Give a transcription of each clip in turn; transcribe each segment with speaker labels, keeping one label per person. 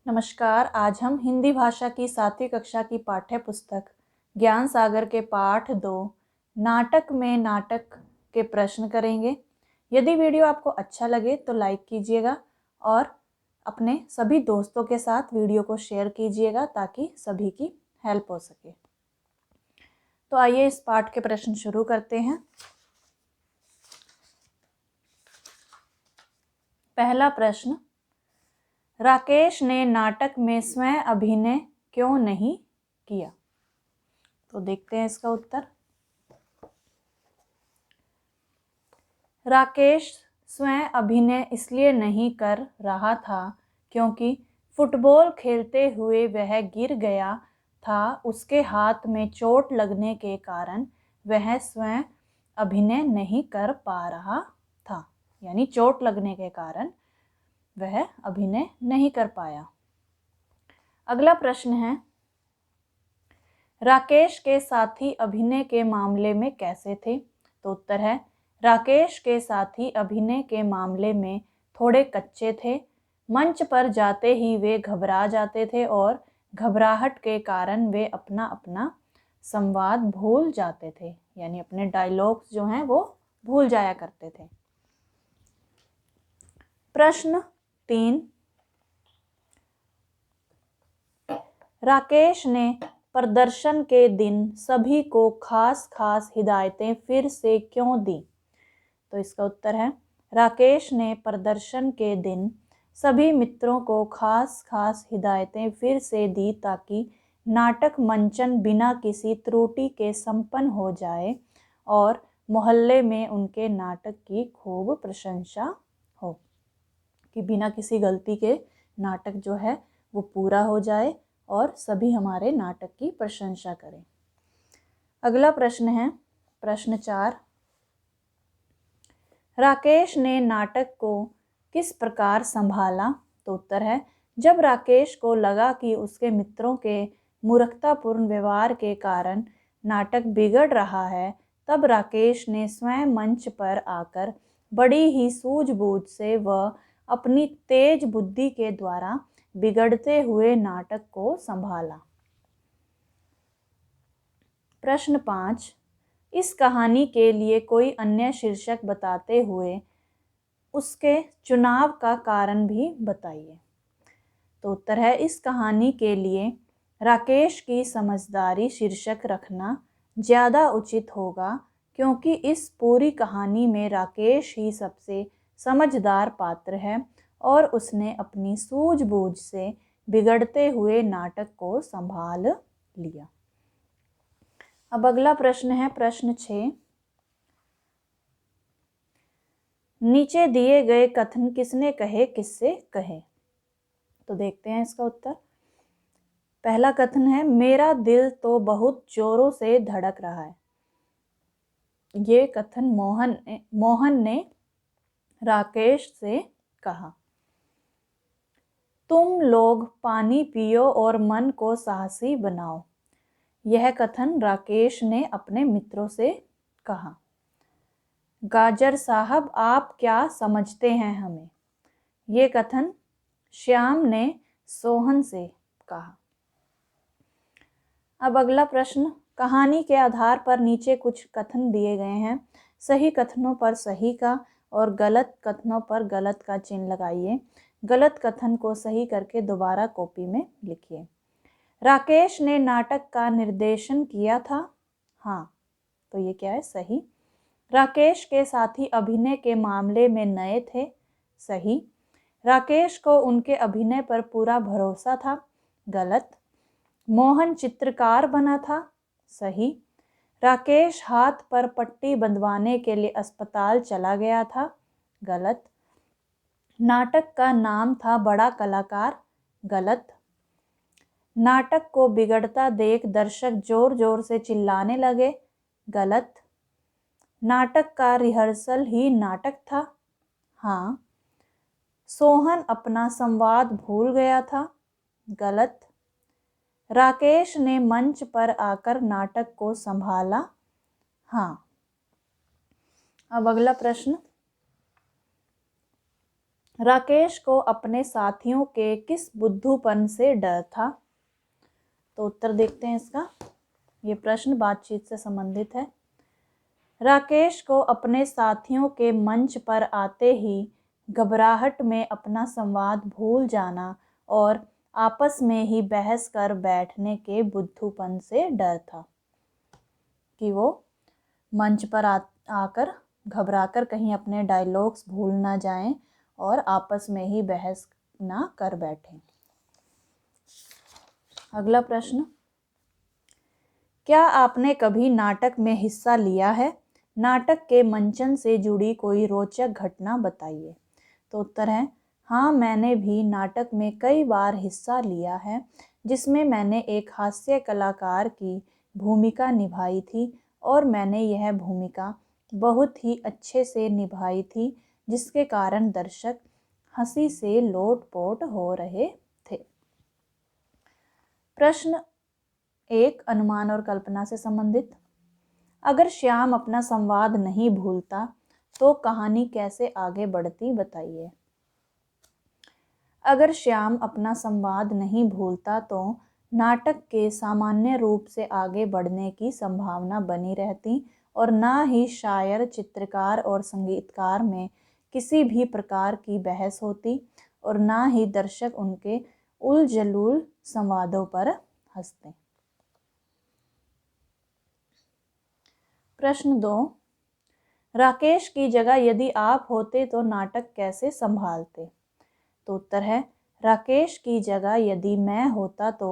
Speaker 1: नमस्कार। आज हम हिंदी भाषा की 7वीं कक्षा की पाठ्य पुस्तक ज्ञान सागर के पाठ 2 नाटक में नाटक के प्रश्न करेंगे। यदि वीडियो आपको अच्छा लगे तो लाइक कीजिएगा और अपने सभी दोस्तों के साथ वीडियो को शेयर कीजिएगा ताकि सभी की हेल्प हो सके। तो आइए इस पाठ के प्रश्न शुरू करते हैं। पहला प्रश्न, राकेश ने नाटक में स्वयं अभिनय क्यों नहीं किया? तो देखते हैं इसका उत्तर। राकेश स्वयं अभिनय इसलिए नहीं कर रहा था क्योंकि फुटबॉल खेलते हुए वह गिर गया था। उसके हाथ में चोट लगने के कारण वह स्वयं अभिनय नहीं कर पा रहा था। यानी चोट लगने के कारण वह अभिनय नहीं कर पाया। अगला प्रश्न है, राकेश के साथी अभिनय के मामले में कैसे थे? तो उत्तर है, राकेश के साथी अभिनय के मामले में थोड़े कच्चे थे। मंच पर जाते ही वे घबरा जाते थे और घबराहट के कारण वे अपना अपना संवाद भूल जाते थे। यानी अपने डायलॉग्स जो हैं वो भूल जाया करते थे। प्रश्न 3, राकेश ने प्रदर्शन के दिन सभी को खास खास हिदायतें फिर से क्यों दी? तो इसका उत्तर है, राकेश ने प्रदर्शन के दिन सभी मित्रों को खास खास हिदायतें फिर से दी ताकि नाटक मंचन बिना किसी त्रुटि के संपन्न हो जाए और मोहल्ले में उनके नाटक की खूब प्रशंसा हो। कि बिना किसी गलती के नाटक जो है वो पूरा हो जाए और सभी हमारे नाटक की प्रशंसा करें। अगला प्रश्न है प्रश्न 4, राकेश ने नाटक को किस प्रकार संभाला? तो उत्तर है, जब राकेश को लगा कि उसके मित्रों के मूर्खतापूर्ण व्यवहार के कारण नाटक बिगड़ रहा है, तब राकेश ने स्वयं मंच पर आकर बड़ी ही सूझबूझ से वह अपनी तेज बुद्धि के द्वारा बिगड़ते हुए नाटक को संभाला। प्रश्न 5, इस कहानी के लिए कोई अन्य शीर्षक बताते हुए उसके चुनाव का कारण भी बताइए। तो उत्तर है, इस कहानी के लिए राकेश की समझदारी शीर्षक रखना ज़्यादा उचित होगा क्योंकि इस पूरी कहानी में राकेश ही सबसे समझदार पात्र है और उसने अपनी सूझबूझ से बिगड़ते हुए नाटक को संभाल लिया। अब अगला प्रश्न है प्रश्न 6, नीचे दिए गए कथन किसने कहे, किससे कहे? तो देखते हैं इसका उत्तर। पहला कथन है, मेरा दिल तो बहुत जोरों से धड़क रहा है। ये कथन मोहन ने राकेश से कहा। तुम लोग पानी पियो और मन को साहसी बनाओ। यह कथन राकेश ने अपने मित्रों से कहा। गाजर साहब, आप क्या समझते हैं हमें? ये कथन श्याम ने सोहन से कहा। अब अगला प्रश्न, कहानी के आधार पर नीचे कुछ कथन दिए गए हैं। सही कथनों पर सही का और गलत कथनों पर गलत का चिन्ह लगाइए। गलत कथन को सही करके दोबारा कॉपी में लिखिए। राकेश ने नाटक का निर्देशन किया था। हाँ, तो ये क्या है? सही। राकेश के साथी अभिनय के मामले में नए थे। सही। राकेश को उनके अभिनय पर पूरा भरोसा था। गलत। मोहन चित्रकार बना था। सही। राकेश हाथ पर पट्टी बंधवाने के लिए अस्पताल चला गया था। गलत। नाटक का नाम था बड़ा कलाकार। गलत। नाटक को बिगड़ता देख दर्शक जोर जोर से चिल्लाने लगे। गलत। नाटक का रिहर्सल ही नाटक था। हाँ। सोहन अपना संवाद भूल गया था। गलत। राकेश ने मंच पर आकर नाटक को संभाला। हाँ। अब अगला प्रश्न, राकेश को अपने साथियों के किस बुद्धूपन से डर था? तो उत्तर देखते हैं इसका। ये प्रश्न बातचीत से संबंधित है। राकेश को अपने साथियों के मंच पर आते ही घबराहट में अपना संवाद भूल जाना और आपस में ही बहस कर बैठने के बुद्धूपन से डर था कि वो मंच पर आकर घबराकर कहीं अपने डायलॉग्स भूल ना जाएं और आपस में ही बहस ना कर बैठें। अगला प्रश्न, क्या आपने कभी नाटक में हिस्सा लिया है? नाटक के मंचन से जुड़ी कोई रोचक घटना बताइए। तो उत्तर है हाँ, मैंने भी नाटक में कई बार हिस्सा लिया है, जिसमें मैंने एक हास्य कलाकार की भूमिका निभाई थी और मैंने यह भूमिका बहुत ही अच्छे से निभाई थी, जिसके कारण दर्शक हंसी से लोटपोट हो रहे थे। प्रश्न 1 अनुमान और कल्पना से संबंधित। अगर श्याम अपना संवाद नहीं भूलता तो कहानी कैसे आगे बढ़ती, बताइए। अगर श्याम अपना संवाद नहीं भूलता तो नाटक के सामान्य रूप से आगे बढ़ने की संभावना बनी रहती और ना ही शायर, चित्रकार और संगीतकार में किसी भी प्रकार की बहस होती और ना ही दर्शक उनके उल-जलूल संवादों पर हंसते। प्रश्न 2, राकेश की जगह यदि आप होते तो नाटक कैसे संभालते? तो उत्तर है राकेश की जगह यदि मैं होता तो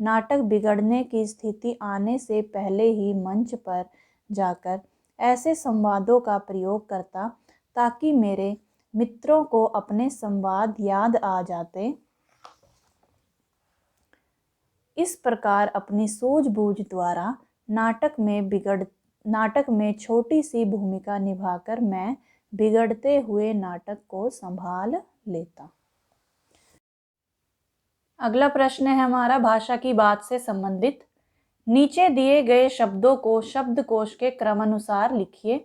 Speaker 1: नाटक बिगड़ने की स्थिति आने से पहले ही मंच पर जाकर ऐसे संवादों का प्रयोग करता ताकि मेरे मित्रों को अपने संवाद याद आ जाते। इस प्रकार अपनी सूझबूझ द्वारा नाटक में छोटी सी भूमिका निभाकर मैं बिगड़ते हुए नाटक को संभाल लेता। अगला प्रश्न है हमारा भाषा की बात से संबंधित। नीचे दिए गए शब्दों को शब्दकोश के क्रमानुसार लिखिए।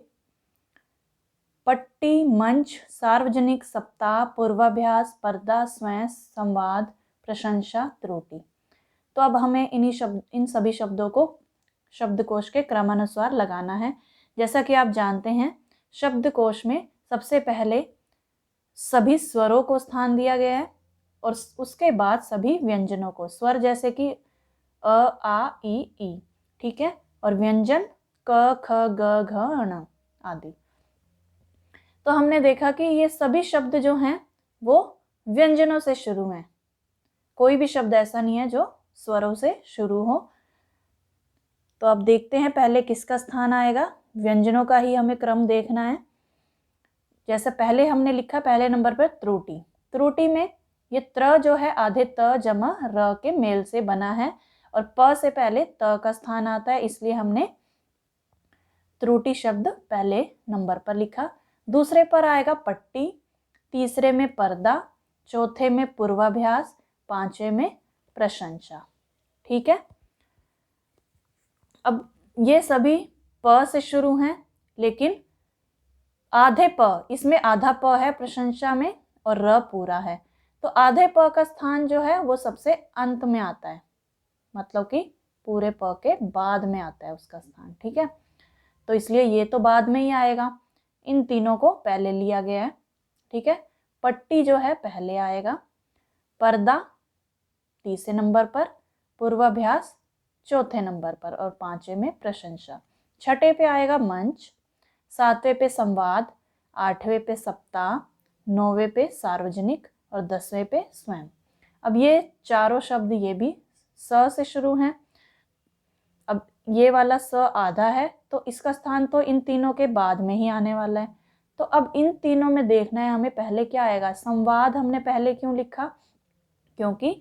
Speaker 1: पट्टी, मंच, सार्वजनिक, सप्ताह, पूर्वाभ्यास, पर्दा, स्वयं, संवाद, प्रशंसा, त्रुटि। तो अब हमें इन सभी शब्दों को शब्दकोश के क्रमानुसार लगाना है। जैसा कि आप जानते हैं, शब्दकोश में सबसे पहले सभी स्वरों को स्थान दिया गया है और उसके बाद सभी व्यंजनों को, स्वर जैसे कि अ, आ, ई, ठीक है, और व्यंजन क, ख, ग, घ, ण आदि। तो हमने देखा कि ये सभी शब्द जो हैं वो व्यंजनों से शुरू हैं। कोई भी शब्द ऐसा नहीं है जो स्वरों से शुरू हो। तो अब देखते हैं पहले किसका स्थान आएगा। व्यंजनों का ही हमें क्रम देखना है। जैसे पहले हमने लिखा पहले नंबर पर त्रुटि। त्रुटि में ये त्र जो है आधे त जमा र के मेल से बना है और प से पहले त का स्थान आता है, इसलिए हमने त्रुटि शब्द पहले नंबर पर लिखा। दूसरे पर आएगा पट्टी, तीसरे में पर्दा, चौथे में पूर्वाभ्यास, पांचवे में प्रशंसा। ठीक है, अब ये सभी प से शुरू हैं, लेकिन आधे प, इसमें आधा प है प्रशंसा में और र पूरा है, तो आधे प का स्थान जो है वो सबसे अंत में आता है, मतलब कि पूरे प के बाद में आता है उसका स्थान। ठीक है, तो इसलिए ये तो बाद में ही आएगा। इन तीनों को पहले लिया गया है। ठीक है, पट्टी जो है पहले आएगा, पर्दा तीसरे नंबर पर, पूर्वाभ्यास चौथे नंबर पर और पांचवें में प्रशंसा। छठे पे आएगा मंच, सातवें पे संवाद, आठवें पे सप्ताह, नौवें पे सार्वजनिक और 10वें पे स्वयं। अब ये चारों शब्द ये भी स से शुरू हैं। अब ये वाला स आधा है तो इसका स्थान तो इन तीनों के बाद में ही आने वाला है। तो अब इन तीनों में देखना है हमें पहले क्या आएगा। संवाद हमने पहले क्यों लिखा, क्योंकि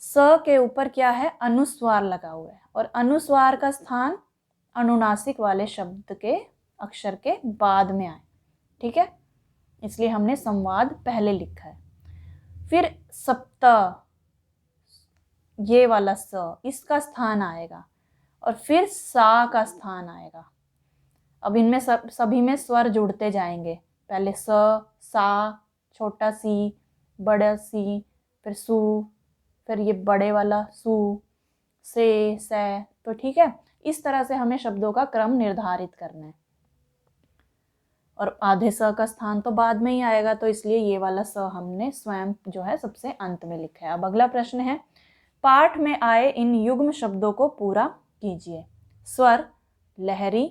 Speaker 1: स के ऊपर क्या है, अनुस्वार लगा हुआ है और अनुस्वार का स्थान अनुनासिक वाले शब्द के अक्षर के बाद में आए। ठीक है, इसलिए हमने संवाद पहले लिखा है। फिर सप्ताह, ये वाला स, इसका स्थान आएगा और फिर सा का स्थान आएगा। अब इनमें सभी में स्वर जुड़ते जाएंगे, पहले स, सा, छोटा सी, बड़ा सी, फिर सू, फिर ये बड़े वाला सू, से, तो ठीक है, इस तरह से हमें शब्दों का क्रम निर्धारित करना है। और आधे स का स्थान तो बाद में ही आएगा, तो इसलिए ये वाला स हमने स्वयं जो है सबसे अंत में लिखा है। अब अगला प्रश्न है, पाठ में आए इन युग्म शब्दों को पूरा कीजिए। स्वर, लहरी,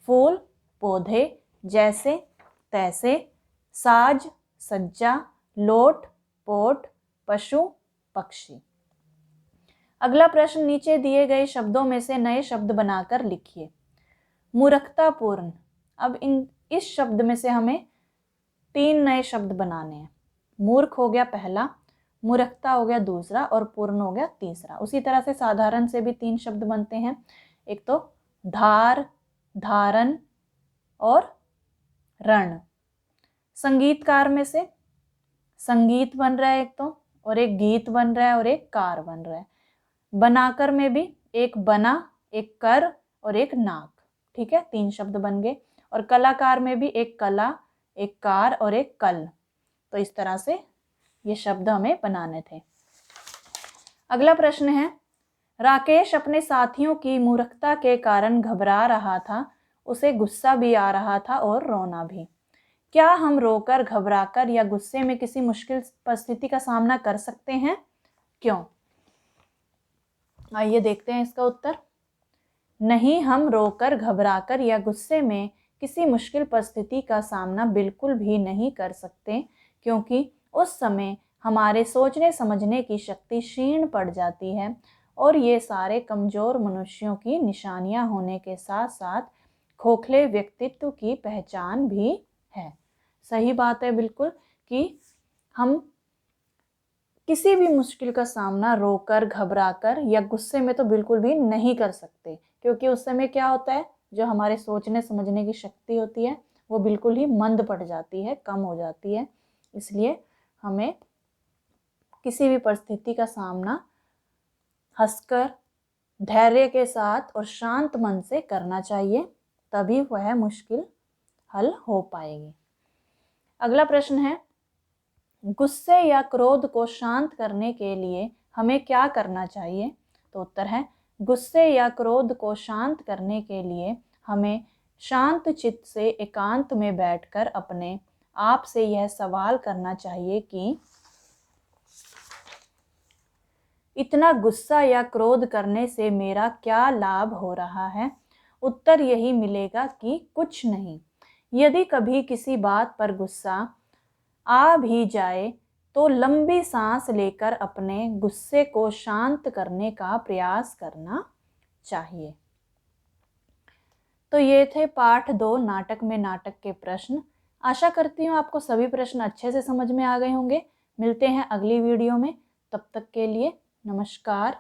Speaker 1: फूल, पौधे, जैसे, तैसे, साज, सज्जा, लोट, पोट, पशु, पक्षी। अगला प्रश्न, नीचे दिए गए शब्दों में से नए शब्द बनाकर लिखिए। मूर्खतापूर्ण। अब इस शब्द में से हमें 3 नए शब्द बनाने हैं। मूर्ख हो गया पहला, मूर्खता हो गया दूसरा, और पूर्ण हो गया तीसरा। उसी तरह से साधारण से भी 3 शब्द बनते हैं। एक तो धार, धारण और रण। संगीतकार में से संगीत बन रहा है एक तो, और एक गीत बन रहा है, और एक कार बन रहा है। बनाकर में भी एक बना, एक कर और एक नाक। ठीक है, 3 शब्द बन गए। और कलाकार में भी एक कला, एक कार और एक कल। तो इस तरह से ये शब्द हमें बनाने थे। अगला प्रश्न है, राकेश अपने साथियों की मूर्खता के कारण घबरा रहा था, उसे गुस्सा भी आ रहा था और रोना भी। क्या हम रोकर, घबराकर या गुस्से में किसी मुश्किल परिस्थिति का सामना कर सकते हैं? क्यों? आइए देखते हैं इसका उत्तर। नहीं, हम रोकर, घबराकर या गुस्से में किसी मुश्किल परिस्थिति का सामना बिल्कुल भी नहीं कर सकते, क्योंकि उस समय हमारे सोचने समझने की शक्ति क्षीण पड़ जाती है, और ये सारे कमज़ोर मनुष्यों की निशानियां होने के साथ साथ खोखले व्यक्तित्व की पहचान भी है। सही बात है बिल्कुल, कि हम किसी भी मुश्किल का सामना रोकर, घबराकर या गुस्से में तो बिल्कुल भी नहीं कर सकते, क्योंकि उस समय क्या होता है, जो हमारे सोचने समझने की शक्ति होती है वो बिल्कुल ही मंद पड़ जाती है, कम हो जाती है। इसलिए हमें किसी भी परिस्थिति का सामना हंसकर, धैर्य के साथ और शांत मन से करना चाहिए, तभी वह मुश्किल हल हो पाएगी। अगला प्रश्न है, गुस्से या क्रोध को शांत करने के लिए हमें क्या करना चाहिए? तो उत्तर है, गुस्से या क्रोध को शांत करने के लिए हमें शांत चित्त से एकांत में बैठकर अपने आप से यह सवाल करना चाहिए कि इतना गुस्सा या क्रोध करने से मेरा क्या लाभ हो रहा है? उत्तर यही मिलेगा कि कुछ नहीं। यदि कभी किसी बात पर गुस्सा आ भी जाए तो लंबी सांस लेकर अपने गुस्से को शांत करने का प्रयास करना चाहिए। तो ये थे पाठ 2 नाटक में नाटक के प्रश्न। आशा करती हूँ आपको सभी प्रश्न अच्छे से समझ में आ गए होंगे। मिलते हैं अगली वीडियो में, तब तक के लिए नमस्कार।